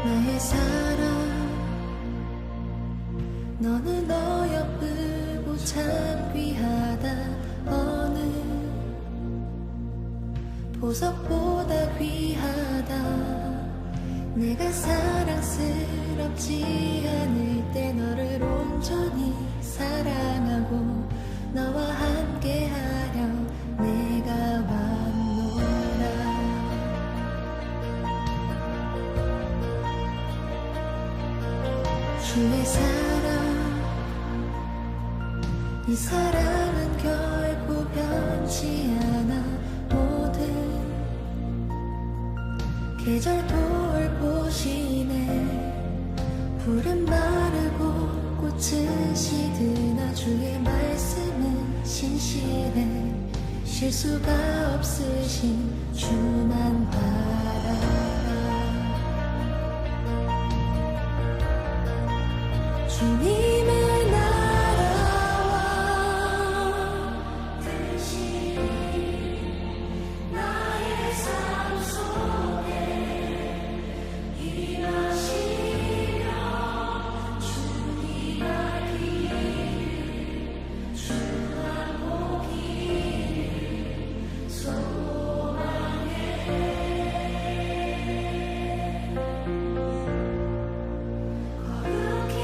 나의 사랑 너는 어여쁘고 참 귀하다. 어느 보석보다 귀하다. 내가 사랑스럽지 않을 때 너를 온전히 사랑하고 너와 함께하려 내가 왔노라. 주의 사랑 이 사랑은 결코 변치 않아. 모든 계절 돌보시네. 풀은 마르고 꽃은 시드나 주의 말씀은 신실해. 실수가 없으신 주만 바라라. 주님의 나라와 뜻이 나의 삶 속에 임하시며 주님 알기를 주만 보기를 소망해. 거룩히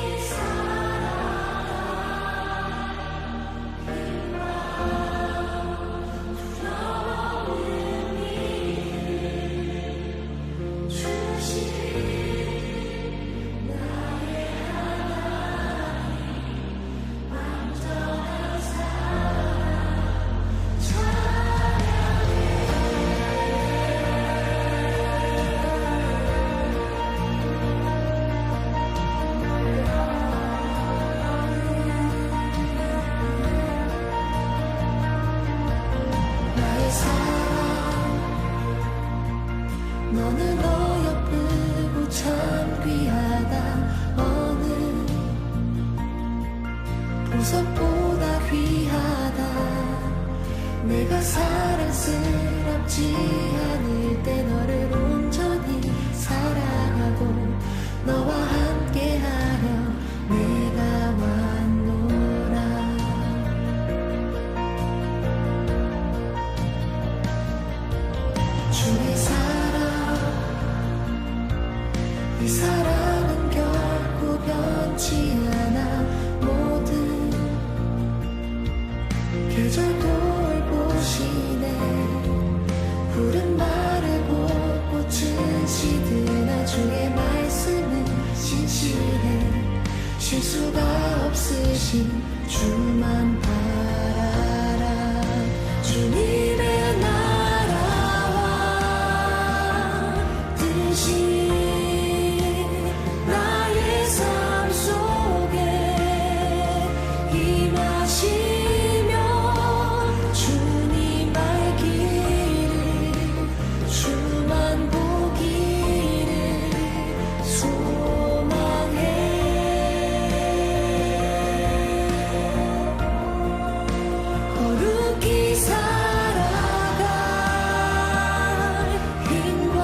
너는 어여쁘고 참 귀하다. 어느 보석보다 귀하다. 내가 사랑스럽지 않을 때 너를 온전히 사랑하고 너와 함께하려 내가 왔노라. 주의 이 사랑은 결코 변치 않아. 모든 계절 돌보시네. 풀은 마르고 꽃은 시드나 주의 말씀은 신실해. 실수가 없으신 주만 바라라. 주님의 나라와 뜻이 살아갈 힘과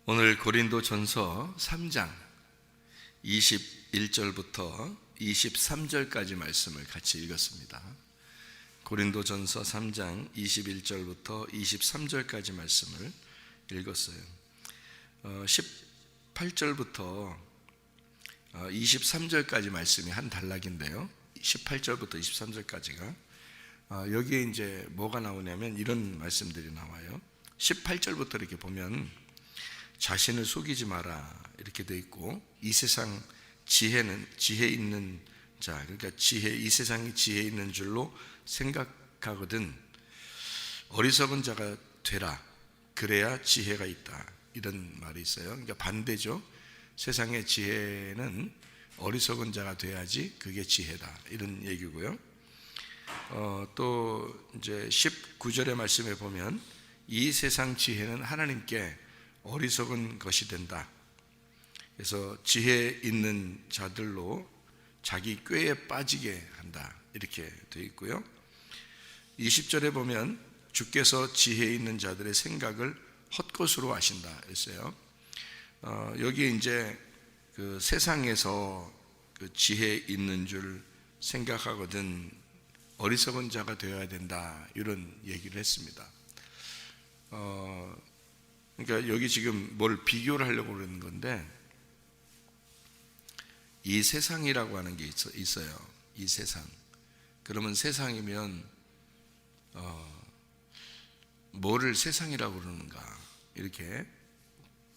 오늘 고린도전서 3장 21절부터 23절까지 말씀을 같이 읽었습니다. 고린도전서 3장 21절부터 23절까지 말씀을 읽었어요. 18절부터 23절까지 말씀이 한 단락인데요. 18절부터 23절까지가 여기에 이제 뭐가 나오냐면 이런 말씀들이 나와요. 18절부터 이렇게 보면 자신을 속이지 마라 이렇게 돼 있고, 이 세상 지혜 있는 자, 그러니까 이 세상이 지혜 있는 줄로 생각하거든 어리석은 자가 되라, 그래야 지혜가 있다, 이런 말이 있어요. 그러니까 반대죠. 세상의 지혜는 어리석은 자가 돼야지 그게 지혜다, 이런 얘기고요. 또 이제 19절의 말씀에 보면 이 세상 지혜는 하나님께 어리석은 것이 된다. 그래서 지혜 있는 자들로 자기 꾀에 빠지게 한다, 이렇게 되어 있고요. 20절에 보면 주께서 지혜 있는 자들의 생각을 헛것으로 하신다 했어요. 여기 이제 그 세상에서 그 지혜 있는 줄 생각하거든 어리석은 자가 되어야 된다, 이런 얘기를 했습니다. 그러니까 여기 지금 뭘 비교를 하려고 그러는 건데, 이 세상이라고 하는 게 있어요. 이 세상. 그러면 세상이면 뭐를 세상이라고 그러는가, 이렇게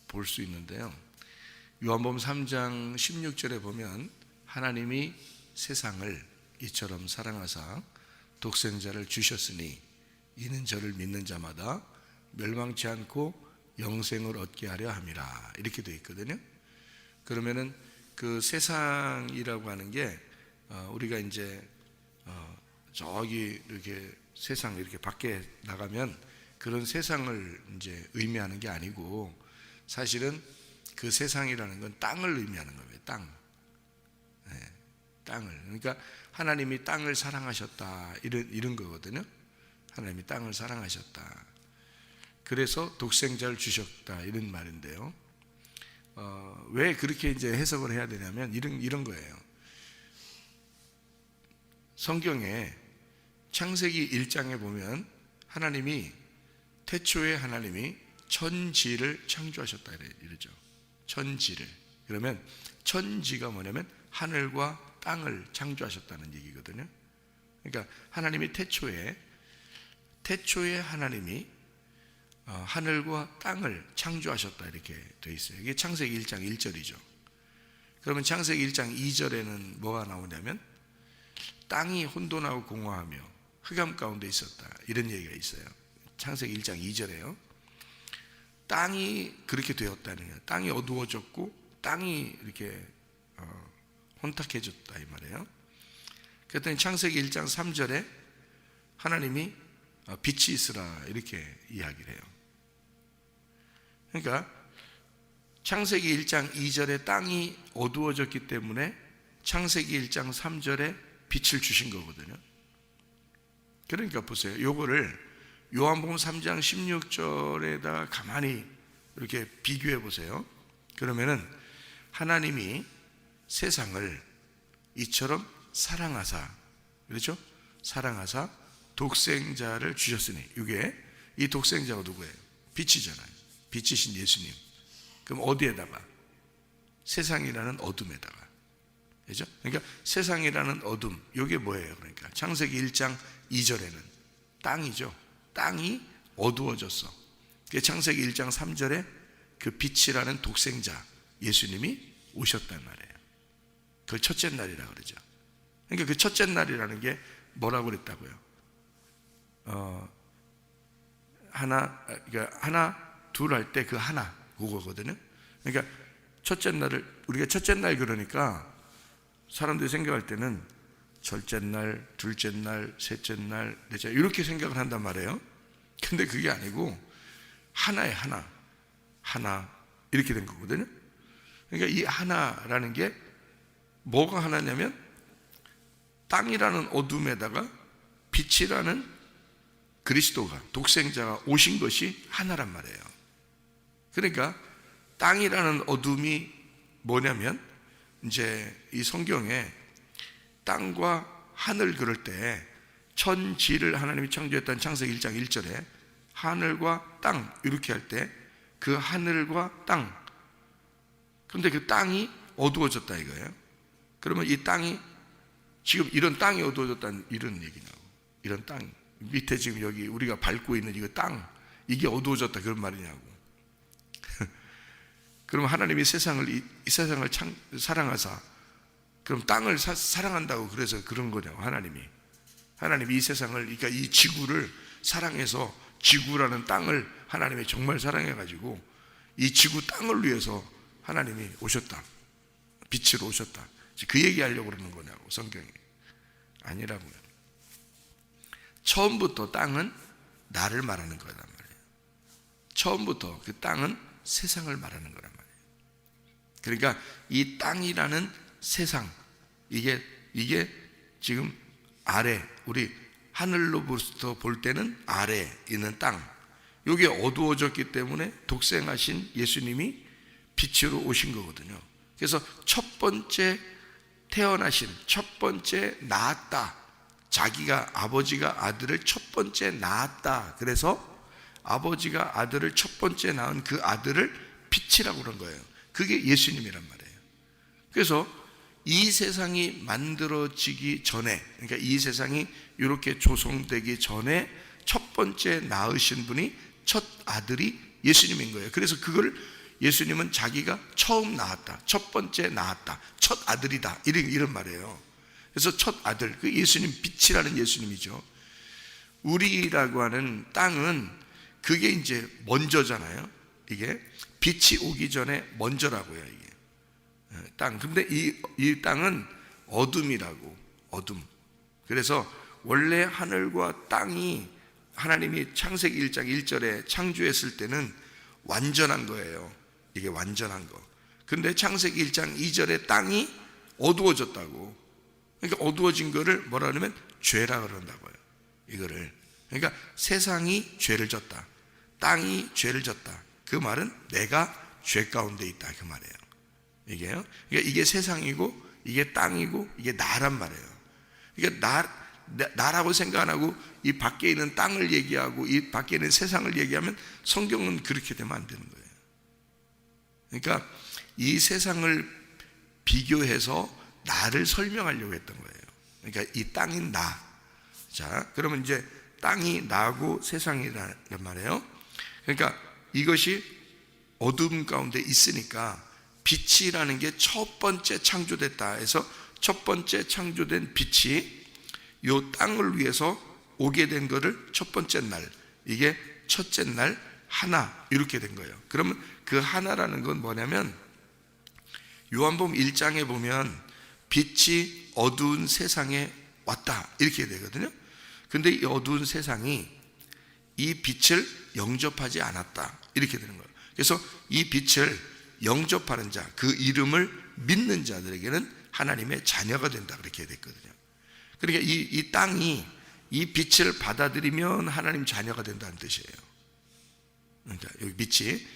볼 수 있는데요. 요한복음 3장 16절에 보면 하나님이 세상을 이처럼 사랑하사 독생자를 주셨으니 이는 저를 믿는 자마다 멸망치 않고 영생을 얻게 하려 함이라, 이렇게 되어 있거든요. 그러면은 그 세상이라고 하는 게 우리가 이제 저기 이렇게 세상 이렇게 밖에 나가면 그런 세상을 이제 의미하는 게 아니고, 사실은 그 세상이라는 건 땅을 의미하는 거예요. 땅. 네, 땅을. 그러니까 하나님이 땅을 사랑하셨다, 이런 거거든요. 하나님이 땅을 사랑하셨다. 그래서 독생자를 주셨다, 이런 말인데요. 왜 그렇게 이제 해석을 해야 되냐면 이런 거예요. 성경에 창세기 1장에 보면 태초에 하나님이 천지를 창조하셨다 이러죠. 천지를. 그러면 천지가 뭐냐면 하늘과 땅을 창조하셨다는 얘기거든요. 그러니까 하나님이 태초에 하나님이 하늘과 땅을 창조하셨다, 이렇게 되어 있어요. 이게 창세기 1장 1절이죠. 그러면 창세기 1장 2절에는 뭐가 나오냐면 땅이 혼돈하고 공허하며 흑암 가운데 있었다, 이런 얘기가 있어요. 창세기 1장 2절에요. 땅이 그렇게 되었다는 거예요. 땅이 어두워졌고 땅이 이렇게 혼탁해졌다, 이 말이에요. 그랬더니 창세기 1장 3절에 하나님이 빛이 있으라, 이렇게 이야기를 해요. 그러니까 창세기 1장 2절에 땅이 어두워졌기 때문에 창세기 1장 3절에 빛을 주신 거거든요. 그러니까 보세요. 요거를 요한복음 3장 16절에다가 가만히 이렇게 비교해 보세요. 그러면은 하나님이 세상을 이처럼 사랑하사, 그렇죠? 사랑하사 독생자를 주셨으니, 이게 이 독생자가 누구예요? 빛이잖아요. 빛이신 예수님. 그럼 어디에다가? 세상이라는 어둠에다가, 그렇죠? 그러니까 세상이라는 어둠, 이게 뭐예요? 그러니까 창세기 1장 2절에는 땅이죠. 땅이 어두워졌어. 창세기 1장 3절에 그 빛이라는 독생자 예수님이 오셨단 말이에요. 그 첫째 날이라 그러죠. 그러니까 그 첫째 날이라는 게 뭐라고 그랬다고요? 하나 둘 할 때 그 하나, 그거거든요. 그러니까 첫째 날을 우리가 첫째 날, 그러니까 사람들이 생각할 때는 첫째 날, 둘째 날, 셋째 날, 넷째 날 이렇게 생각을 한단 말이에요. 근데 그게 아니고 하나에 하나 이렇게 된 거거든요. 그러니까 이 하나라는 게 뭐가 하나냐면 땅이라는 어둠에다가 빛이라는 그리스도가, 독생자가 오신 것이 하나란 말이에요. 그러니까 땅이라는 어둠이 뭐냐면 이제 이 성경에 땅과 하늘 그럴 때 천지를 하나님이 창조했다는 창세기 1장 1절에 하늘과 땅 이렇게 할 때 그 하늘과 땅, 그런데 그 땅이 어두워졌다 이거예요. 그러면 이 땅이 지금 이런 땅이 어두워졌다는 이런 얘기냐고. 이런 땅 밑에 지금 여기 우리가 밟고 있는 이거 땅, 이게 어두워졌다 그런 말이냐고. 그럼 하나님이 이 세상을 사랑하사 그럼 땅을 사랑한다고 그래서 그런 거냐고. 하나님이 이 세상을, 그러니까 이 지구를 사랑해서 지구라는 땅을 하나님이 정말 사랑해가지고 이 지구 땅을 위해서 하나님이 오셨다, 빛으로 오셨다, 그 얘기하려고 그러는 거냐고. 성경이 아니라고요. 처음부터 땅은 나를 말하는 거란 말이에요. 처음부터 그 땅은 세상을 말하는 거란 말이에요. 그러니까 이 땅이라는 세상, 이게 지금 아래, 우리 하늘로부터 볼 때는 아래 있는 땅, 이게 어두워졌기 때문에 독생하신 예수님이 빛으로 오신 거거든요. 그래서 첫 번째 태어나신, 첫 번째 낳았다, 자기가 아버지가 아들을 첫 번째 낳았다, 그래서 아버지가 아들을 첫 번째 낳은 그 아들을 빛이라고 그런 거예요. 그게 예수님이란 말이에요. 그래서 이 세상이 만들어지기 전에, 그러니까 이 세상이 이렇게 조성되기 전에 첫 번째 낳으신 분이 첫 아들이 예수님인 거예요. 그래서 그걸 예수님은 자기가 처음 낳았다, 첫 번째 낳았다, 첫 아들이다, 이런 말이에요. 그래서 첫 아들, 그 예수님, 빛이라는 예수님이죠. 우리라고 하는 땅은 그게 이제 먼저잖아요. 이게 빛이 오기 전에 먼저라고요, 이게 땅. 근데 이 땅은 어둠이라고, 어둠. 그래서 원래 하늘과 땅이 하나님이 창세기 1장 1절에 창조했을 때는 완전한 거예요. 이게 완전한 거. 근데 창세기 1장 2절에 땅이 어두워졌다고. 그러니까 어두워진 거를 뭐라 그러면 죄라 그런다고요. 이거를. 그러니까 세상이 죄를 졌다, 땅이 죄를 졌다. 그 말은 내가 죄 가운데 있다, 그 말이에요. 이게요. 그러니까 이게 세상이고 이게 땅이고 이게 나란 말이에요. 그러니까 나라고 생각 안 하고 이 밖에 있는 땅을 얘기하고 이 밖에 있는 세상을 얘기하면 성경은 그렇게 되면 안 되는 거예요. 그러니까 이 세상을 비교해서 나를 설명하려고 했던 거예요. 그러니까 이 땅인 나. 자, 그러면 이제 땅이 나고 세상이란 말이에요. 그러니까 이것이 어둠 가운데 있으니까 빛이라는 게 첫 번째 창조됐다 해서 첫 번째 창조된 빛이 이 땅을 위해서 오게 된 거를 첫 번째 날, 이게 첫째 날 하나, 이렇게 된 거예요. 그러면 그 하나라는 건 뭐냐면 요한복음 1장에 보면 빛이 어두운 세상에 왔다, 이렇게 되거든요. 근데 이 어두운 세상이 이 빛을 영접하지 않았다, 이렇게 되는 거예요. 그래서 이 빛을 영접하는 자, 그 이름을 믿는 자들에게는 하나님의 자녀가 된다, 그렇게 됐거든요. 그러니까 이 땅이 이 빛을 받아들이면 하나님 자녀가 된다는 뜻이에요. 그러니까 여기 빛이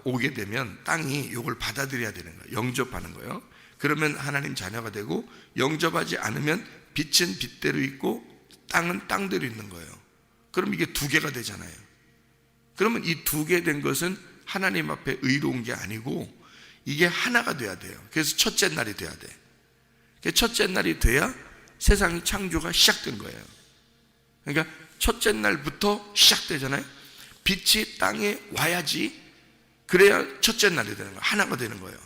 오게 되면 땅이 이걸 받아들여야 되는 거예요. 영접하는 거예요. 그러면 하나님 자녀가 되고, 영접하지 않으면 빛은 빛대로 있고 땅은 땅대로 있는 거예요. 그럼 이게 두 개가 되잖아요. 그러면 이 두 개 된 것은 하나님 앞에 의로운 게 아니고 이게 하나가 돼야 돼요. 그래서 첫째 날이 돼야 돼. 첫째 날이 돼야 세상의 창조가 시작된 거예요. 그러니까 첫째 날부터 시작되잖아요. 빛이 땅에 와야지, 그래야 첫째 날이 되는 거예요. 하나가 되는 거예요.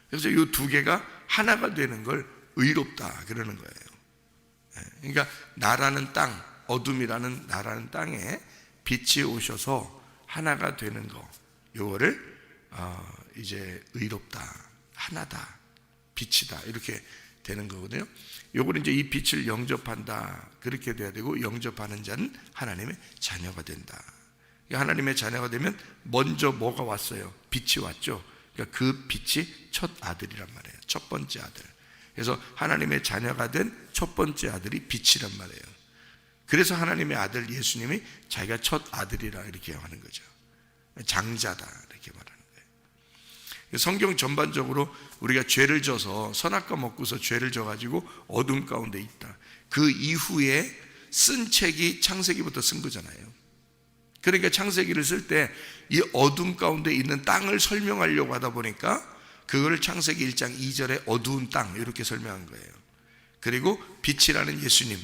그래서 이 두 개가 하나가 되는 걸 의롭다 그러는 거예요. 그러니까 나라는 땅, 어둠이라는 나라는 땅에 빛이 오셔서 하나가 되는 거, 요거를 이제 의롭다, 하나다, 빛이다, 이렇게 되는 거거든요. 요거는 이제 이 빛을 영접한다, 그렇게 돼야 되고, 영접하는 자는 하나님의 자녀가 된다. 하나님의 자녀가 되면 먼저 뭐가 왔어요? 빛이 왔죠. 그러니까 그 빛이 첫 아들이란 말이에요. 첫 번째 아들. 그래서 하나님의 자녀가 된 첫 번째 아들이 빛이란 말이에요. 그래서 하나님의 아들 예수님이 자기가 첫 아들이라 이렇게 하는 거죠. 장자다 이렇게 말하는 거예요. 성경 전반적으로 우리가 죄를 져서 선악과 먹고서 죄를 져가지고 어둠 가운데 있다, 그 이후에 쓴 책이 창세기부터 쓴 거잖아요. 그러니까 창세기를 쓸 때 이 어둠 가운데 있는 땅을 설명하려고 하다 보니까 그걸 창세기 1장 2절에 어두운 땅 이렇게 설명한 거예요. 그리고 빛이라는 예수님,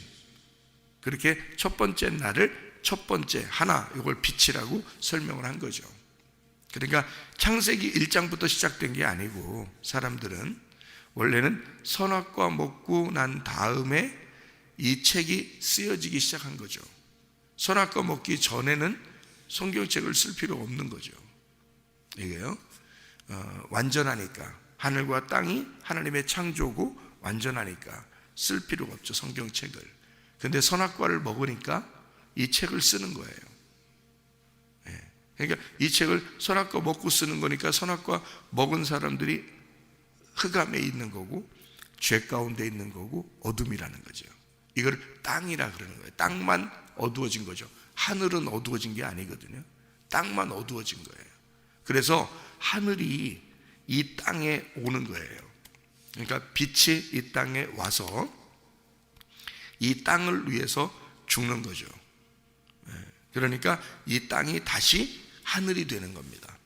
그렇게 첫 번째 날을 첫 번째 하나, 이걸 빛이라고 설명을 한 거죠. 그러니까 창세기 1장부터 시작된 게 아니고, 사람들은 원래는 선악과 먹고 난 다음에 이 책이 쓰여지기 시작한 거죠. 선악과 먹기 전에는 성경책을 쓸 필요가 없는 거죠. 이게요, 완전하니까, 하늘과 땅이 하나님의 창조고 완전하니까 쓸 필요가 없죠, 성경책을. 근데 선악과를 먹으니까 이 책을 쓰는 거예요. 그러니까 이 책을 선악과 먹고 쓰는 거니까 선악과 먹은 사람들이 흑암에 있는 거고, 죄 가운데 있는 거고, 어둠이라는 거죠. 이걸 땅이라 그러는 거예요. 땅만 어두워진 거죠. 하늘은 어두워진 게 아니거든요. 땅만 어두워진 거예요. 그래서 하늘이 이 땅에 오는 거예요. 그러니까 빛이 이 땅에 와서 이 땅을 위해서 죽는 거죠. 그러니까 이 땅이 다시 하늘이 되는 겁니다.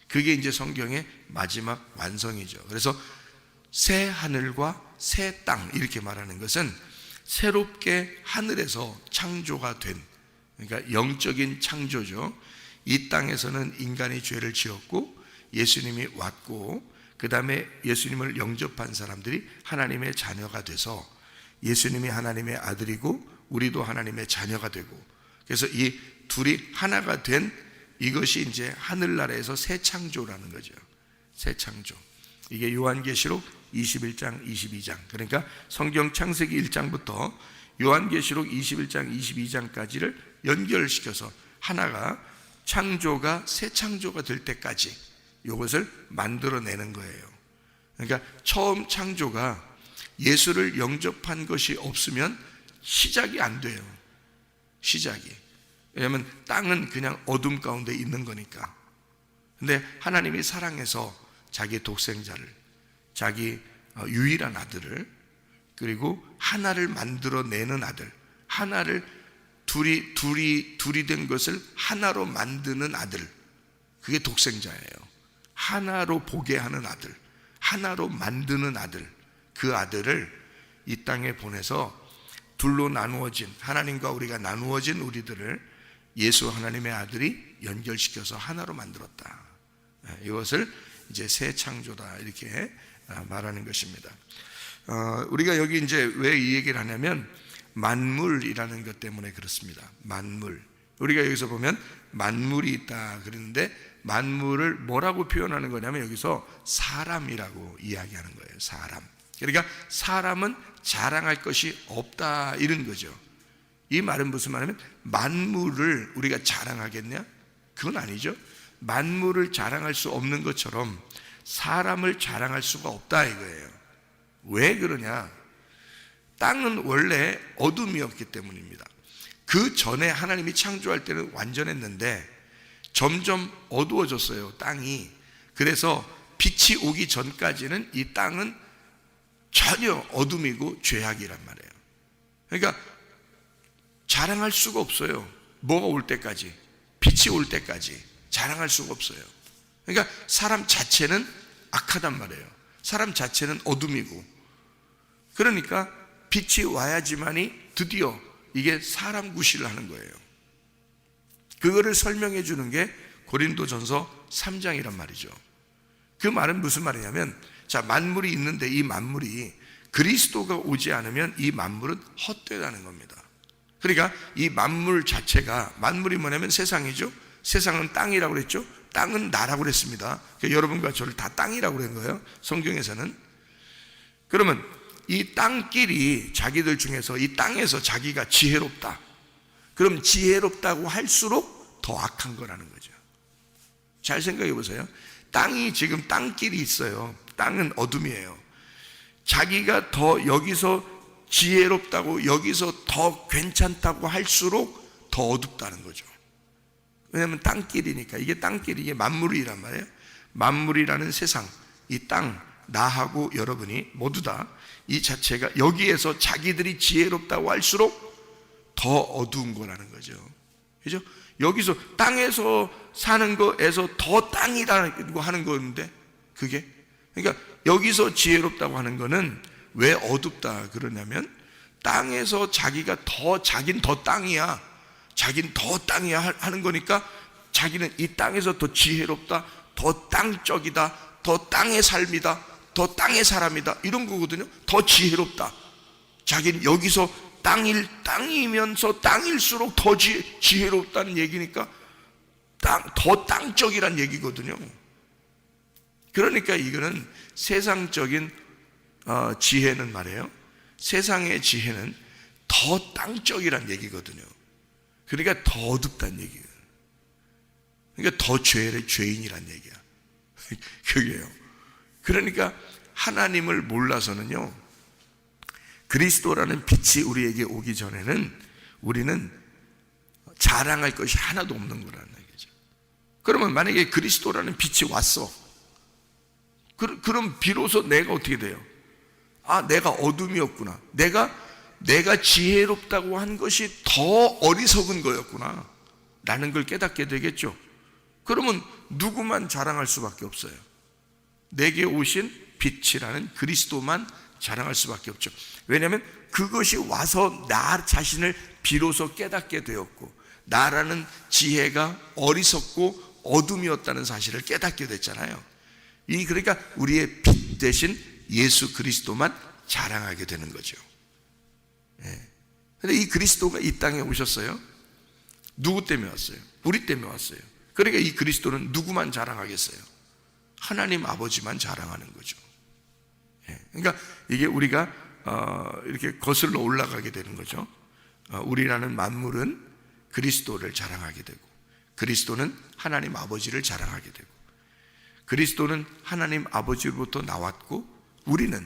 그게 이제 성경의 마지막 완성이죠. 그래서 새 하늘과 새 땅 이렇게 말하는 것은 새롭게 하늘에서 창조가 된, 그러니까 영적인 창조죠. 이 땅에서는 인간이 죄를 지었고 예수님이 왔고, 그 다음에 예수님을 영접한 사람들이 하나님의 자녀가 돼서 예수님이 하나님의 아들이고 우리도 하나님의 자녀가 되고, 그래서 이 둘이 하나가 된 이것이 이제 하늘나라에서 새 창조라는 거죠. 새 창조. 이게 요한계시록 21장 22장, 그러니까 성경 창세기 1장부터 요한계시록 21장 22장까지를 연결시켜서 하나가, 창조가 새 창조가 될 때까지 이것을 만들어내는 거예요. 그러니까 처음 창조가 예수를 영접한 것이 없으면 시작이 안 돼요. 시작이. 왜냐하면 땅은 그냥 어둠 가운데 있는 거니까. 근데 하나님이 사랑해서 자기 독생자를, 자기 유일한 아들을, 그리고 하나를 만들어내는 아들, 하나를 둘이 된 것을 하나로 만드는 아들, 그게 독생자예요. 하나로 보게 하는 아들, 하나로 만드는 아들, 그 아들을 이 땅에 보내서 둘로 나누어진, 하나님과 우리가 나누어진 우리들을 예수 하나님의 아들이 연결시켜서 하나로 만들었다. 이것을 이제 새 창조다 이렇게 말하는 것입니다. 우리가 여기 이제 왜 이 얘기를 하냐면 만물이라는 것 때문에 그렇습니다. 만물. 우리가 여기서 보면 만물이 있다 그러는데, 만물을 뭐라고 표현하는 거냐면 여기서 사람이라고 이야기하는 거예요. 사람. 그러니까 사람은 자랑할 것이 없다 이런 거죠. 이 말은 무슨 말이냐면 만물을 우리가 자랑하겠냐? 그건 아니죠. 만물을 자랑할 수 없는 것처럼 사람을 자랑할 수가 없다 이거예요. 왜 그러냐? 땅은 원래 어둠이었기 때문입니다. 그 전에 하나님이 창조할 때는 완전했는데 점점 어두워졌어요, 땅이. 그래서 빛이 오기 전까지는 이 땅은 전혀 어둠이고 죄악이란 말이에요. 그러니까 자랑할 수가 없어요. 뭐가 올 때까지, 빛이 올 때까지 자랑할 수가 없어요. 그러니까 사람 자체는 악하단 말이에요. 사람 자체는 어둠이고, 그러니까 빛이 와야지만이 드디어 이게 사람 구실을 하는 거예요. 그거를 설명해 주는 게 고린도전서 3장이란 말이죠. 그 말은 무슨 말이냐면, 자, 만물이 있는데 이 만물이 그리스도가 오지 않으면 이 만물은 헛되다는 겁니다. 그러니까 이 만물 자체가, 만물이 뭐냐면 세상이죠. 세상은 땅이라고 그랬죠. 땅은 나라고 그랬습니다. 그러니까 여러분과 저를 다 땅이라고 그런 거예요, 성경에서는. 그러면 이 땅끼리 자기들 중에서 이 땅에서 자기가 지혜롭다. 그럼 지혜롭다고 할수록 더 악한 거라는 거죠. 잘 생각해 보세요. 땅이 지금 땅끼리 있어요. 땅은 어둠이에요. 자기가 더 여기서 지혜롭다고 여기서 더 괜찮다고 할수록 더 어둡다는 거죠. 왜냐하면 땅끼리니까. 이게 땅끼리, 이게 만물이란 말이에요. 만물이라는 세상, 이 땅, 나하고 여러분이 모두 다 이 자체가 여기에서 자기들이 지혜롭다고 할수록 더 어두운 거라는 거죠. 그죠? 여기서 땅에서 사는 거에서 더 땅이라고 하는 건데, 그게 그러니까 여기서 지혜롭다고 하는 거는 왜 어둡다 그러냐면, 땅에서 자기가 자긴 더 땅이야, 자긴 더 땅이야 하는 거니까, 자기는 이 땅에서 더 지혜롭다, 더 땅적이다, 더 땅의 삶이다, 더 땅의 사람이다, 이런 거거든요. 더 지혜롭다. 자기는 여기서 땅이면서 땅일수록 더 지혜롭다는 얘기니까 더 땅적이란 얘기거든요. 그러니까 이거는 세상적인 지혜는 말이에요. 세상의 지혜는 더 땅적이란 얘기거든요. 그러니까 더 어둡다는 얘기예요. 그러니까 더 죄인이란 얘기야. 그게요. 그러니까 하나님을 몰라서는요, 그리스도라는 빛이 우리에게 오기 전에는 우리는 자랑할 것이 하나도 없는 거라는 얘기죠. 그러면 만약에 그리스도라는 빛이 왔어, 그럼 비로소 내가 어떻게 돼요? 아, 내가 어둠이었구나, 내가 지혜롭다고 한 것이 더 어리석은 거였구나 라는 걸 깨닫게 되겠죠. 그러면 누구만 자랑할 수밖에 없어요? 내게 오신 빛이라는 그리스도만 자랑할 수밖에 없죠. 왜냐하면 그것이 와서 나 자신을 비로소 깨닫게 되었고, 나라는 지혜가 어리석고 어둠이었다는 사실을 깨닫게 됐잖아요. 그러니까 우리의 빛 대신 예수 그리스도만 자랑하게 되는 거죠. 그런데 이 그리스도가 이 땅에 오셨어요. 누구 때문에 왔어요? 우리 때문에 왔어요. 그러니까 이 그리스도는 누구만 자랑하겠어요? 하나님 아버지만 자랑하는 거죠. 그러니까 이게 우리가 이렇게 거슬러 올라가게 되는 거죠. 우리라는 만물은 그리스도를 자랑하게 되고, 그리스도는 하나님 아버지를 자랑하게 되고, 그리스도는 하나님 아버지로부터 나왔고 우리는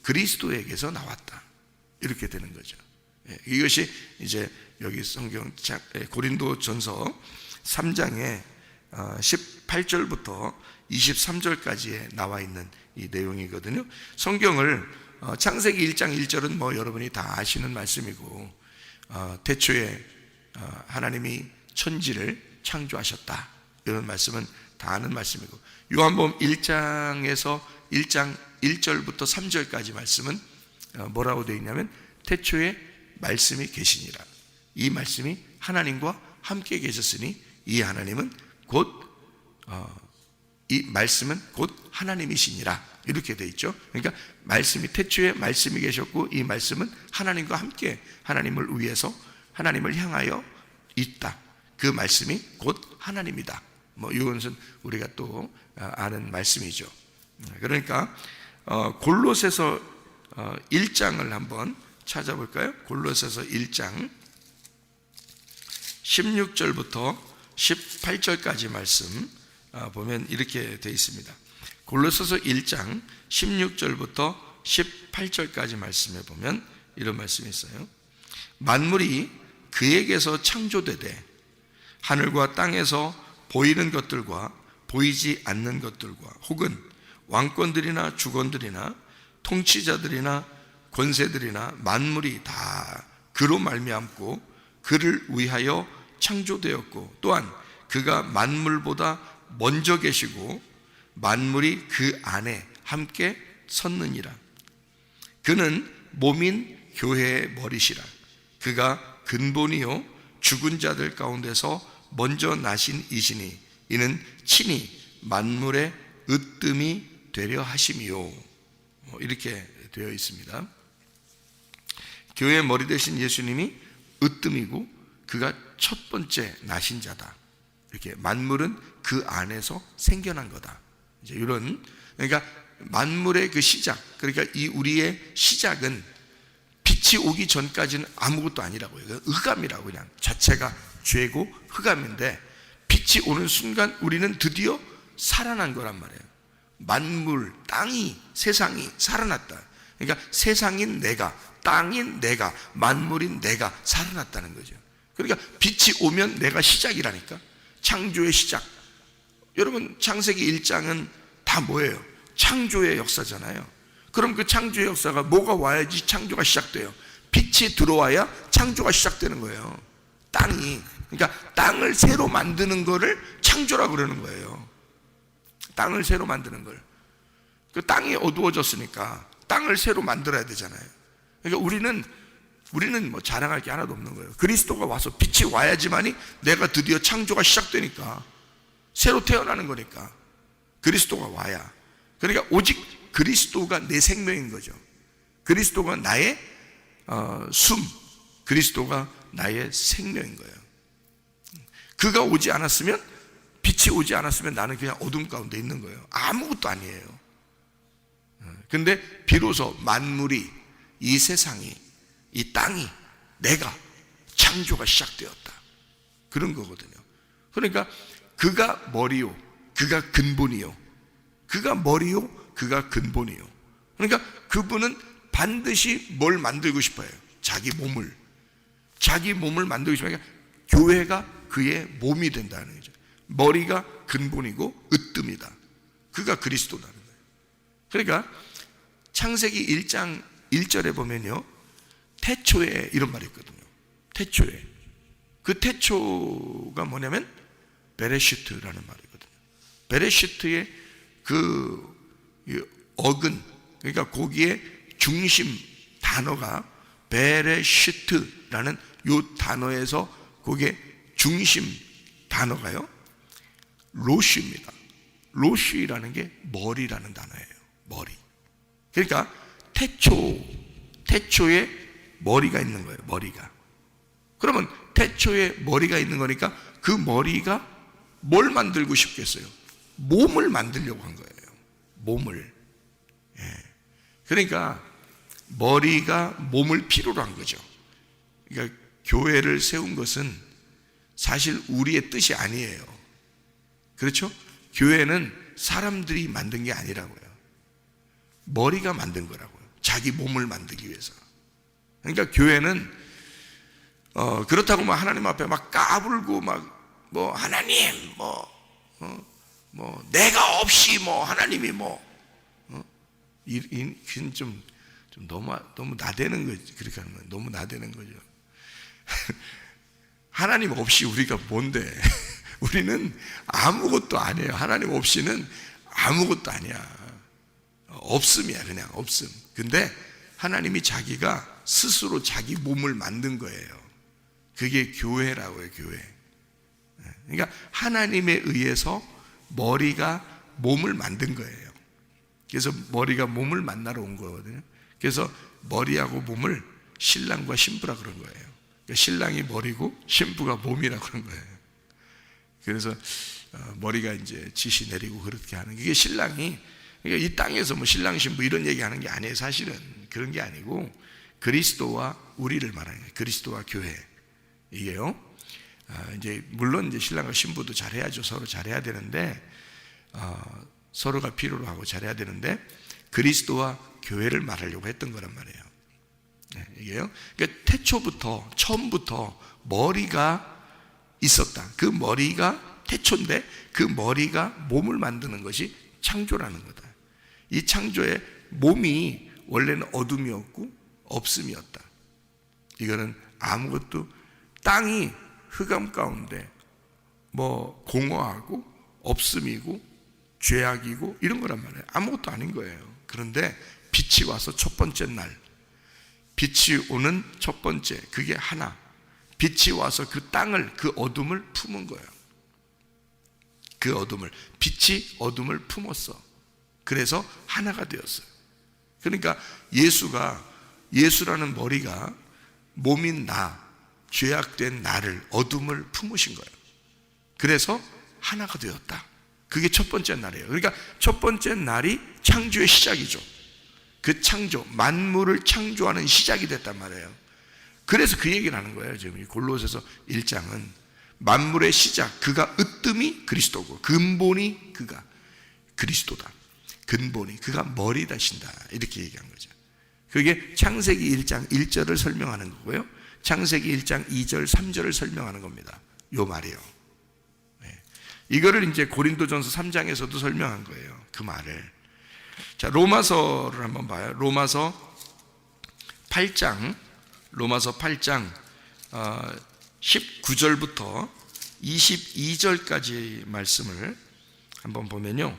그리스도에게서 나왔다, 이렇게 되는 거죠. 이것이 이제 여기 성경 고린도전서 3장에 18절부터 23절까지에 나와 있는 이 내용이거든요. 성경을 창세기 1장 1절은 뭐 여러분이 다 아시는 말씀이고, 태초에 하나님이 천지를 창조하셨다, 이런 말씀은 다 아는 말씀이고, 요한복음 1장에서 1장 1절부터 3절까지 말씀은 뭐라고 되어 있냐면, 태초에 말씀이 계시니라, 이 말씀이 하나님과 함께 계셨으니 이 하나님은 이 말씀은 곧 하나님이시니라, 이렇게 되어 있죠. 그러니까 말씀이, 태초에 말씀이 계셨고 이 말씀은 하나님과 함께 하나님을 위해서 하나님을 향하여 있다, 그 말씀이 곧 하나님이다. 뭐 이것은 우리가 또 아는 말씀이죠. 그러니까 골로새서 1장을 한번 찾아볼까요? 골로새서 1장 16절부터 18절까지 말씀 보면 이렇게 되어 있습니다. 골로새서 1장 16절부터 18절까지 말씀에 보면 이런 말씀이 있어요. 만물이 그에게서 창조되되 하늘과 땅에서 보이는 것들과 보이지 않는 것들과 혹은 왕권들이나 주권들이나 통치자들이나 권세들이나 만물이 다 그로 말미암고 그를 위하여 창조되었고, 또한 그가 만물보다 먼저 계시고 만물이 그 안에 함께 섰느니라. 그는 몸인 교회의 머리시라. 그가 근본이요 죽은 자들 가운데서 먼저 나신 이시니 이는 친히 만물의 으뜸이 되려 하심이요, 이렇게 되어 있습니다. 교회의 머리 되신 예수님이 으뜸이고 그가 첫 번째 나신 자다, 이렇게 만물은 그 안에서 생겨난 거다, 이제 이런, 그러니까 만물의 그 시작, 그러니까 이 우리의 시작은 빛이 오기 전까지는 아무것도 아니라고요. 흑암이라고, 그냥 자체가 죄고 흑암인데 빛이 오는 순간 우리는 드디어 살아난 거란 말이에요. 만물, 땅이, 세상이 살아났다. 그러니까 세상인 내가, 땅인 내가, 만물인 내가 살아났다는 거죠. 그러니까 빛이 오면 내가 시작이라니까. 창조의 시작. 여러분, 창세기 1장은 다 뭐예요? 창조의 역사잖아요. 그럼 그 창조의 역사가 뭐가 와야지 창조가 시작돼요? 빛이 들어와야 창조가 시작되는 거예요. 땅이. 그러니까 땅을 새로 만드는 거를 창조라고 그러는 거예요. 땅을 새로 만드는 걸. 그 땅이 어두워졌으니까 땅을 새로 만들어야 되잖아요. 그러니까 우리는 뭐 자랑할 게 하나도 없는 거예요. 그리스도가 와서 빛이 와야지만이 내가 드디어 창조가 시작되니까, 새로 태어나는 거니까 그리스도가 와야. 그러니까 오직 그리스도가 내 생명인 거죠. 그리스도가 나의 숨, 그리스도가 나의 생명인 거예요. 그가 오지 않았으면, 빛이 오지 않았으면 나는 그냥 어둠 가운데 있는 거예요. 아무것도 아니에요. 근데 비로소 만물이, 이 세상이, 이 땅이, 내가 창조가 시작되었다. 그런 거거든요. 그러니까 그가 머리요, 그가 근본이요. 그가 머리요, 그가 근본이요. 그러니까 그분은 반드시 뭘 만들고 싶어요? 자기 몸을 만들고 싶어요. 그러니까 교회가 그의 몸이 된다는 거죠. 머리가 근본이고 으뜸이다. 그가 그리스도라는 거예요. 그러니까 창세기 1장 1절에 보면요, 태초에 이런 말이 있거든요. 태초에. 그 태초가 뭐냐면 베레시트라는 말이거든요. 베레시트의 그 어근, 그러니까 거기에 중심 단어가 베레시트라는 요 단어에서 거기에 중심 단어가요, 로시입니다. 로시라는 게 머리라는 단어예요. 머리. 그러니까 태초에 머리가 있는 거예요. 머리가. 그러면 태초에 머리가 있는 거니까 그 머리가 뭘 만들고 싶겠어요? 몸을 만들려고 한 거예요. 몸을. 예. 그러니까 머리가 몸을 필요로 한 거죠. 그러니까 교회를 세운 것은 사실 우리의 뜻이 아니에요. 그렇죠? 교회는 사람들이 만든 게 아니라고요. 머리가 만든 거라고요. 자기 몸을 만들기 위해서. 그러니까 교회는 그렇다고 막 하나님 앞에 막 까불고 막 뭐 하나님 뭐 내가 없이 뭐 하나님이 이건 좀 너무 나대는 거지. 그렇게 하는 거예요. 너무 나대는 거죠. 하나님 없이 우리가 뭔데? 우리는 아무것도 아니에요. 하나님 없이는 아무것도 아니야. 없음이야. 그냥 없음. 근데 하나님이 자기가 스스로 자기 몸을 만든 거예요. 그게 교회라고요. 교회. 그러니까 하나님에 의해서 머리가 몸을 만든 거예요. 그래서 머리가 몸을 만나러 온 거거든요. 그래서 머리하고 몸을 신랑과 신부라 그런 거예요. 그러니까 신랑이 머리고 신부가 몸이라 그런 거예요. 그래서 머리가 이제 지시 내리고 그렇게 하는 게, 이게 신랑이, 그러니까 이 땅에서 뭐 신랑 신부 이런 얘기하는 게 아니에요. 사실은 그런 게 아니고 그리스도와 우리를 말하는 거예요. 그리스도와 교회. 이게요. 이제 물론 이제 신랑과 신부도 잘해야죠. 서로 잘해야 되는데 서로가 필요로 하고 잘해야 되는데 그리스도와 교회를 말하려고 했던 거란 말이에요. 네, 이게요. 그러니까 태초부터, 처음부터 머리가 있었다. 그 머리가 태초인데 그 머리가 몸을 만드는 것이 창조라는 거다. 이 창조의 몸이 원래는 어둠이었고 없음이었다. 이거는 아무것도, 땅이 흑암 가운데 뭐 공허하고 없음이고 죄악이고 이런 거란 말이에요. 아무것도 아닌 거예요. 그런데 빛이 와서 첫 번째 날, 빛이 오는 첫 번째, 그게 하나, 빛이 와서 그 땅을, 그 어둠을 품은 거예요. 그 어둠을, 빛이 어둠을 품었어. 그래서 하나가 되었어요. 그러니까 예수라는 머리가 몸인 나, 죄악된 나를, 어둠을 품으신 거예요. 그래서 하나가 되었다. 그게 첫 번째 날이에요. 그러니까 첫 번째 날이 창조의 시작이죠. 그 창조, 만물을 창조하는 시작이 됐단 말이에요. 그래서 그 얘기를 하는 거예요. 지금 골로새서 1장은 만물의 시작, 그가 으뜸이 그리스도고 근본이 그가 그리스도다. 근본이 그가 머리 다신다. 이렇게 얘기한 거죠. 그게 창세기 1장 1절을 설명하는 거고요. 창세기 1장 2절 3절을 설명하는 겁니다. 요 말이에요. 네. 이거를 이제 고린도전서 3장에서도 설명한 거예요. 그 말을. 자, 로마서를 한번 봐요. 로마서 8장 19절부터 22절까지 말씀을 한번 보면요.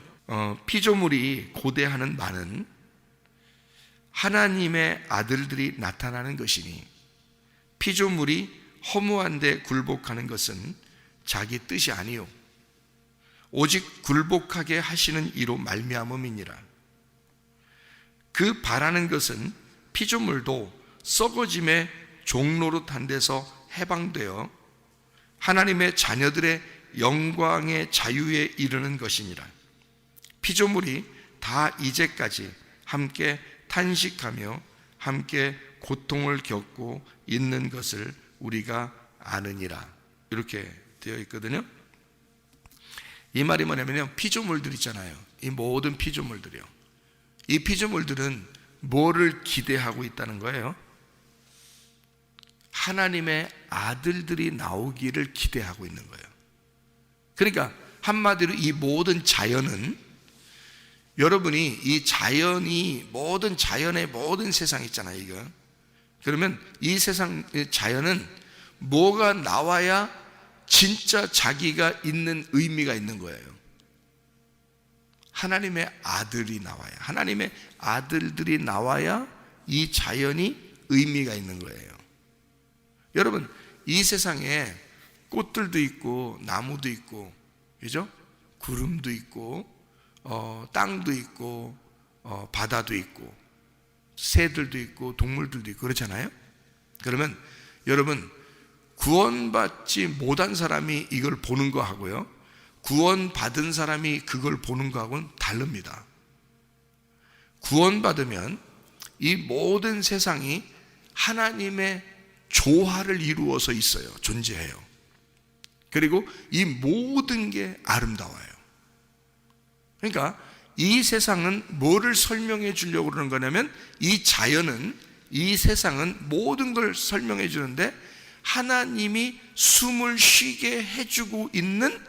피조물이 고대하는 바는 하나님의 아들들이 나타나는 것이니 피조물이 허무한데 굴복하는 것은 자기 뜻이 아니요 오직 굴복하게 하시는 이로 말미암음이니라. 그 바라는 것은 피조물도 썩어짐의 종노릇한 데서 해방되어 하나님의 자녀들의 영광의 자유에 이르는 것이니라. 피조물이 다 이제까지 함께 탄식하며 함께 고통을 겪고 있는 것을 우리가 아느니라. 이렇게 되어 있거든요. 이 말이 뭐냐면요, 피조물들 있잖아요. 이 모든 피조물들이요. 이 피조물들은 뭐를 기대하고 있다는 거예요? 하나님의 아들들이 나오기를 기대하고 있는 거예요. 그러니까 한마디로 이 모든 자연은, 여러분이 이 자연이 모든 자연의 모든 세상 있잖아요, 이거. 그러면 이 세상 자연은 뭐가 나와야 진짜 자기가 있는 의미가 있는 거예요. 하나님의 아들이 나와야, 하나님의 아들들이 나와야 이 자연이 의미가 있는 거예요. 여러분, 이 세상에 꽃들도 있고 나무도 있고, 그죠? 구름도 있고 땅도 있고 바다도 있고 새들도 있고 동물들도 있고 그렇잖아요. 그러면 여러분, 구원받지 못한 사람이 이걸 보는 거하고요, 구원받은 사람이 그걸 보는 거하고는 다릅니다. 구원받으면 이 모든 세상이 하나님의 조화를 이루어서 있어요. 존재해요. 그리고 이 모든 게 아름다워요. 그러니까 이 세상은 뭐를 설명해 주려고 그러는 거냐면, 이 자연은, 이 세상은 모든 걸 설명해 주는데 하나님이 숨을 쉬게 해주고 있는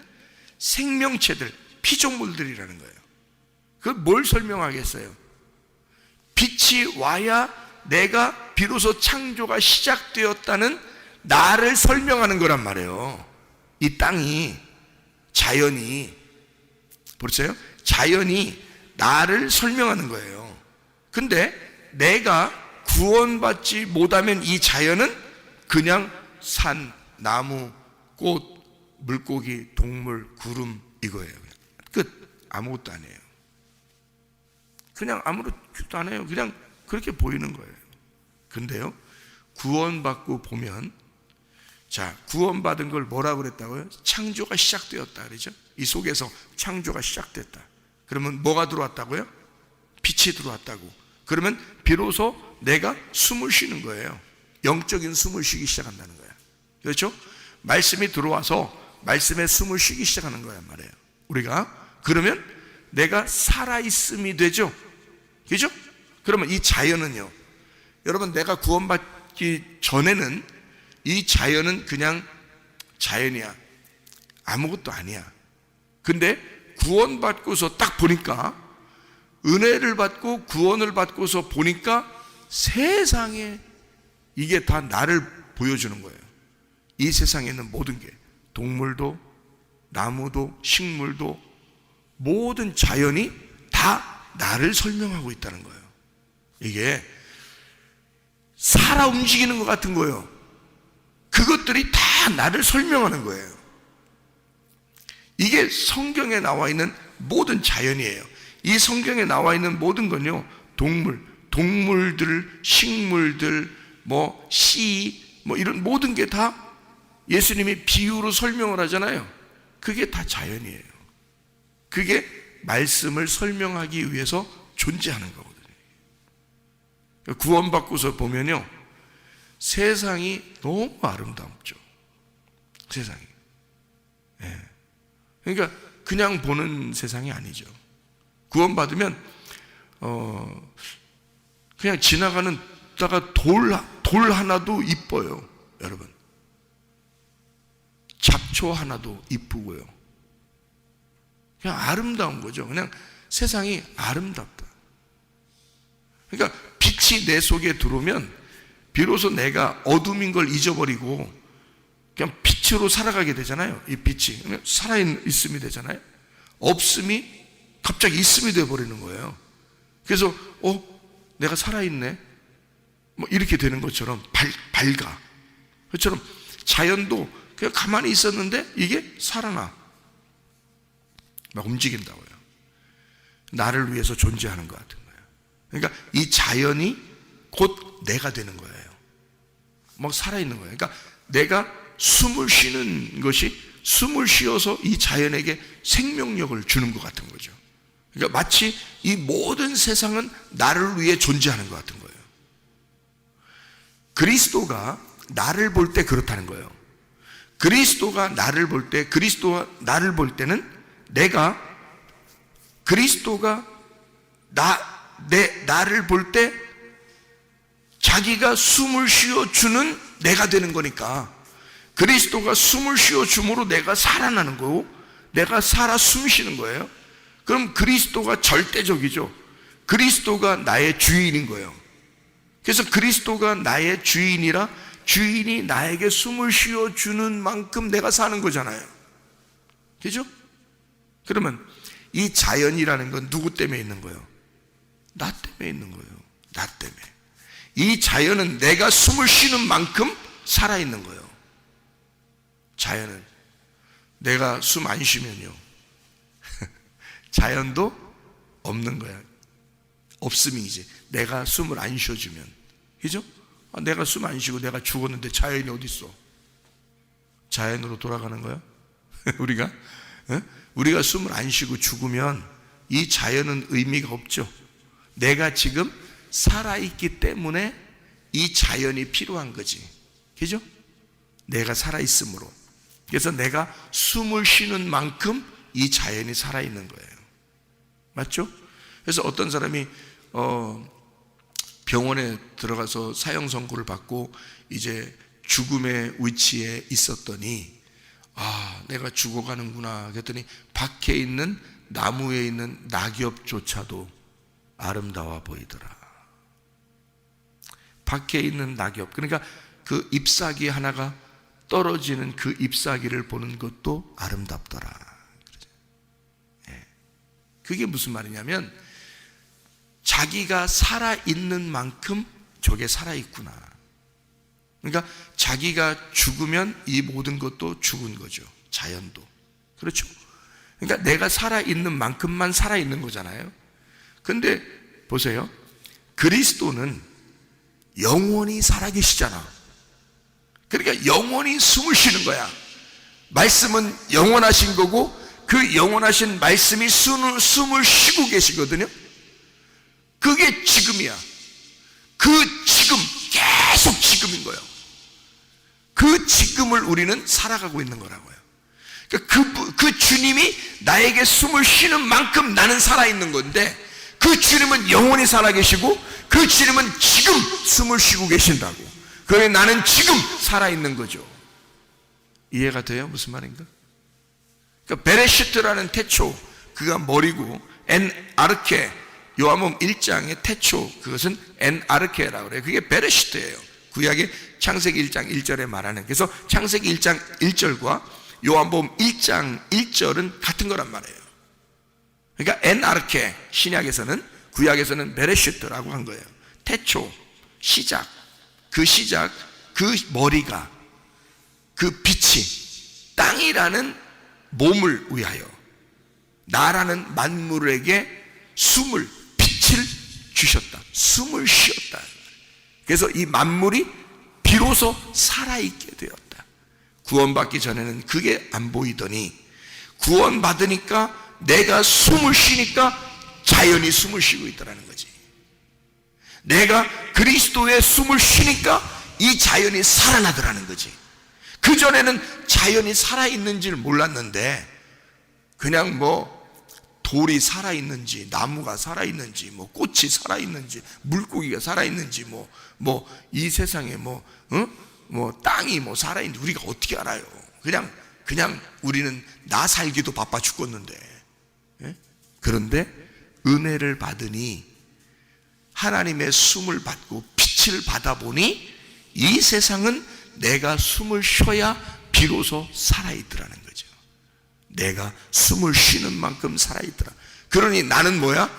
생명체들, 피조물들이라는 거예요. 그걸 뭘 설명하겠어요? 빛이 와야 내가 비로소 창조가 시작되었다는 나를 설명하는 거란 말이에요. 이 땅이, 자연이, 보세요. 자연이 나를 설명하는 거예요. 근데 내가 구원받지 못하면 이 자연은 그냥 산, 나무, 꽃, 물고기, 동물, 구름, 이거예요. 끝. 아무것도 아니에요. 그냥 아무것도 안 해요. 그냥 그렇게 보이는 거예요. 근데요, 구원받고 보면, 자, 구원받은 걸 뭐라고 그랬다고요? 창조가 시작되었다 그러죠? 이 속에서 창조가 시작됐다. 그러면 뭐가 들어왔다고요? 빛이 들어왔다고. 그러면 비로소 내가 숨을 쉬는 거예요. 영적인 숨을 쉬기 시작한다는 거예요. 그렇죠? 말씀이 들어와서 말씀에 숨을 쉬기 시작하는 거란 말이에요. 우리가. 그러면 내가 살아있음이 되죠. 그렇죠? 그러면 이 자연은요, 여러분, 내가 구원받기 전에는 이 자연은 그냥 자연이야. 아무것도 아니야. 근데 구원받고서 딱 보니까, 은혜를 받고 구원을 받고서 보니까 세상에 이게 다 나를 보여주는 거예요. 이 세상에 있는 모든 게, 동물도 나무도 식물도 모든 자연이 다 나를 설명하고 있다는 거예요. 이게 살아 움직이는 것 같은 거예요. 그것들이 다 나를 설명하는 거예요. 이게 성경에 나와 있는 모든 자연이에요. 이 성경에 나와 있는 모든 건요, 동물들, 식물들, 씨, 이런 모든 게 다 예수님이 비유로 설명을 하잖아요. 그게 다 자연이에요. 그게 말씀을 설명하기 위해서 존재하는 거거든요. 구원받고서 보면요, 세상이 너무 아름답죠. 세상이. 예. 그러니까 그냥 보는 세상이 아니죠. 구원받으면 그냥 지나가는 다가 돌 하나도 이뻐요, 여러분. 잡초 하나도 이쁘고요. 그냥 아름다운 거죠. 그냥 세상이 아름답다. 그러니까 빛이 내 속에 들어오면 비로소 내가 어둠인 걸 잊어버리고 그냥 빛으로 살아가게 되잖아요. 이 빛이 그냥 살아있음이 되잖아요. 없음이 갑자기 있음이 되어버리는 거예요. 그래서 내가 살아있네, 뭐 이렇게 되는 것처럼 밝아. 그처럼 자연도 그냥 가만히 있었는데 이게 살아나, 막 움직인다고요. 나를 위해서 존재하는 것 같은 거예요. 그러니까 이 자연이 곧 내가 되는 거예요. 막 살아있는 거예요. 그러니까 내가 숨을 쉬는 것이, 숨을 쉬어서 이 자연에게 생명력을 주는 것 같은 거죠. 그러니까 마치 이 모든 세상은 나를 위해 존재하는 것 같은 거예요. 그리스도가 나를 볼 때 그렇다는 거예요. 그리스도가 나를 볼 때, 그리스도가 나를 볼 때는 내가, 그리스도가 나를 볼 때 자기가 숨을 쉬어주는 내가 되는 거니까, 그리스도가 숨을 쉬어줌으로 내가 살아나는 거고, 내가 살아 숨 쉬는 거예요. 그럼 그리스도가 절대적이죠. 그리스도가 나의 주인인 거예요. 그래서 그리스도가 나의 주인이라 주인이 나에게 숨을 쉬어주는 만큼 내가 사는 거잖아요. 그죠? 그러면 이 자연이라는 건 누구 때문에 있는 거예요? 나 때문에 있는 거예요. 나 때문에. 이 자연은 내가 숨을 쉬는 만큼 살아있는 거예요. 자연은 내가 숨 안 쉬면요 자연도 없는 거야. 없음이지. 내가 숨을 안 쉬어주면. 그죠? 내가 숨 안 쉬고 내가 죽었는데 자연이 어디 있어? 자연으로 돌아가는 거야? 우리가 숨을 안 쉬고 죽으면 이 자연은 의미가 없죠. 내가 지금 살아있기 때문에 이 자연이 필요한 거지. 그죠? 내가 살아있으므로. 그래서 내가 숨을 쉬는 만큼 이 자연이 살아있는 거예요. 맞죠? 그래서 어떤 사람이 병원에 들어가서 사형 선고를 받고 이제 죽음의 위치에 있었더니 내가 죽어가는구나 그랬더니 밖에 있는 나무에 있는 낙엽조차도 아름다워 보이더라. 밖에 있는 낙엽, 그러니까 그 잎사귀 하나가 떨어지는 그 잎사귀를 보는 것도 아름답더라. 그게 무슨 말이냐면 자기가 살아있는 만큼 저게 살아있구나. 그러니까 자기가 죽으면 이 모든 것도 죽은 거죠. 자연도. 그렇죠? 그러니까 내가 살아있는 만큼만 살아있는 거잖아요. 근데 보세요. 그리스도는 영원히 살아계시잖아. 그러니까 영원히 숨을 쉬는 거야. 말씀은 영원하신 거고 그 영원하신 말씀이 숨을 쉬고 계시거든요. 그게 지금이야. 그 지금, 계속 지금인 거예요. 그 지금을 우리는 살아가고 있는 거라고요. 그러니까 그 주님이 나에게 숨을 쉬는 만큼 나는 살아있는 건데, 그 주님은 영원히 살아계시고 그 주님은 지금 숨을 쉬고 계신다고. 그래 나는 지금 살아있는 거죠. 이해가 돼요? 무슨 말인가? 그러니까 베레시트라는 태초, 그가 머리고, 엔아르케, 요한복음 1장의 태초, 그것은 엔아르케라고 그래요. 그게 베레시트예요. 구약의 창세기 1장 1절에 말하는. 그래서 창세기 1장 1절과 요한복음 1장 1절은 같은 거란 말이에요. 그러니까 엔아르케, 신약에서는, 구약에서는 베레시트라고 한 거예요. 태초, 시작, 그 머리가, 그 빛이 땅이라는 몸을 위하여, 나라는 만물에게 숨을, 빛을 주셨다. 숨을 쉬었다. 그래서 이 만물이 비로소 살아있게 되었다. 구원받기 전에는 그게 안 보이더니 구원받으니까 내가 숨을 쉬니까 자연이 숨을 쉬고 있다는 거지. 내가 그리스도의 숨을 쉬니까 이 자연이 살아나더라는 거지. 그전에는 자연이 살아있는 줄 몰랐는데 그냥 뭐 돌이 살아있는지 나무가 살아있는지 뭐 꽃이 살아있는지 물고기가 살아있는지 뭐 이 세상에 뭐 땅이 뭐 살아있는지 우리가 어떻게 알아요? 그냥 우리는 나 살기도 바빠 죽겠는데. 예? 그런데 은혜를 받으니 하나님의 숨을 받고 빛을 받아보니 이 세상은 내가 숨을 쉬어야 비로소 살아있더라는 거죠. 내가 숨을 쉬는 만큼 살아있더라. 그러니 나는 뭐야?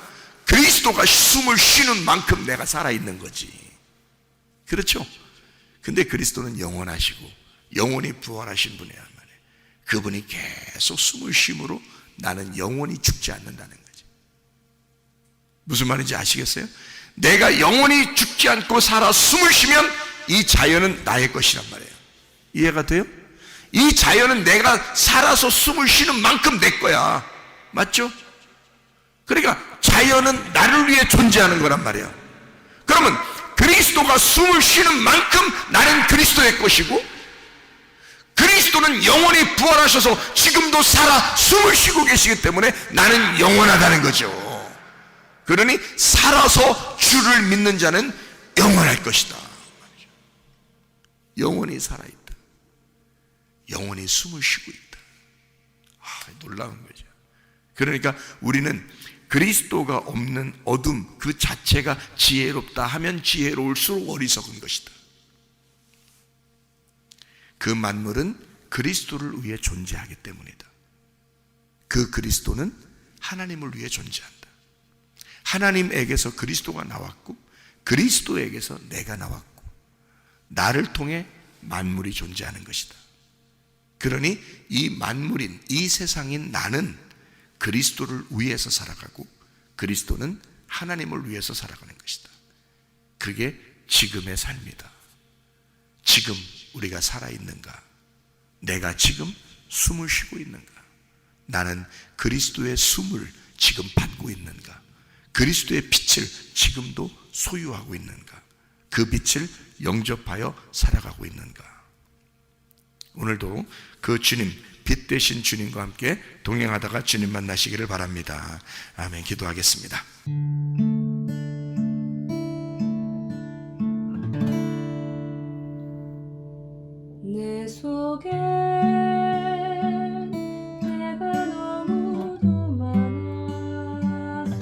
그리스도가 숨을 쉬는 만큼 내가 살아있는 거지. 그렇죠? 근데 그리스도는 영원하시고 영원히 부활하신 분이란 말이에요. 그분이 계속 숨을 쉼으로 나는 영원히 죽지 않는다는 거지. 무슨 말인지 아시겠어요? 내가 영원히 죽지 않고 살아 숨을 쉬면 이 자연은 나의 것이란 말이에요. 이해가 돼요? 이 자연은 내가 살아서 숨을 쉬는 만큼 내 거야. 맞죠? 그러니까 자연은 나를 위해 존재하는 거란 말이야. 그러면 그리스도가 숨을 쉬는 만큼 나는 그리스도의 것이고 그리스도는 영원히 부활하셔서 지금도 살아 숨을 쉬고 계시기 때문에 나는 영원하다는 거죠. 그러니 살아서 주를 믿는 자는 영원할 것이다. 영원히 살아있다. 영원히 숨을 쉬고 있다. 놀라운 거죠. 그러니까 우리는 그리스도가 없는 어둠 그 자체가 지혜롭다 하면 지혜로울수록 어리석은 것이다. 그 만물은 그리스도를 위해 존재하기 때문이다. 그 그리스도는 하나님을 위해 존재한다. 하나님에게서 그리스도가 나왔고 그리스도에게서 내가 나왔고 나를 통해 만물이 존재하는 것이다. 그러니 이 만물인 이 세상인 나는 그리스도를 위해서 살아가고 그리스도는 하나님을 위해서 살아가는 것이다. 그게 지금의 삶이다. 지금 우리가 살아있는가? 내가 지금 숨을 쉬고 있는가? 나는 그리스도의 숨을 지금 받고 있는가? 그리스도의 빛을 지금도 소유하고 있는가? 그 빛을 영접하여 살아가고 있는가? 오늘도 그 주님, 빛 되신 주님과 함께 동행하다가 주님 만나시기를 바랍니다. 아멘. 기도하겠습니다. 내 속에 내가 너무도 많아서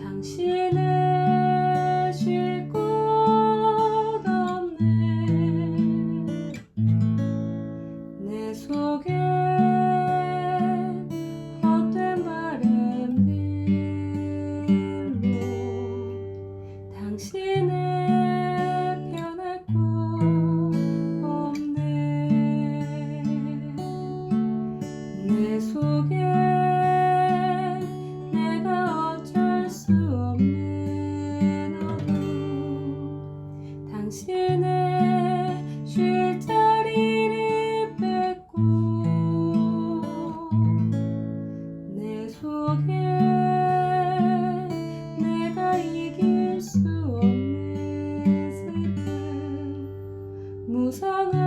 당신을 쉴 곳 없네. 내 속에 헛된 바램들로 당신을 변할 곳 없네. 내 속에 내가 어쩔 수 없는 어둠 당신의 쉴 자리를 뺏고 내 속에 내가 이길 수 없는 슬픔 무성한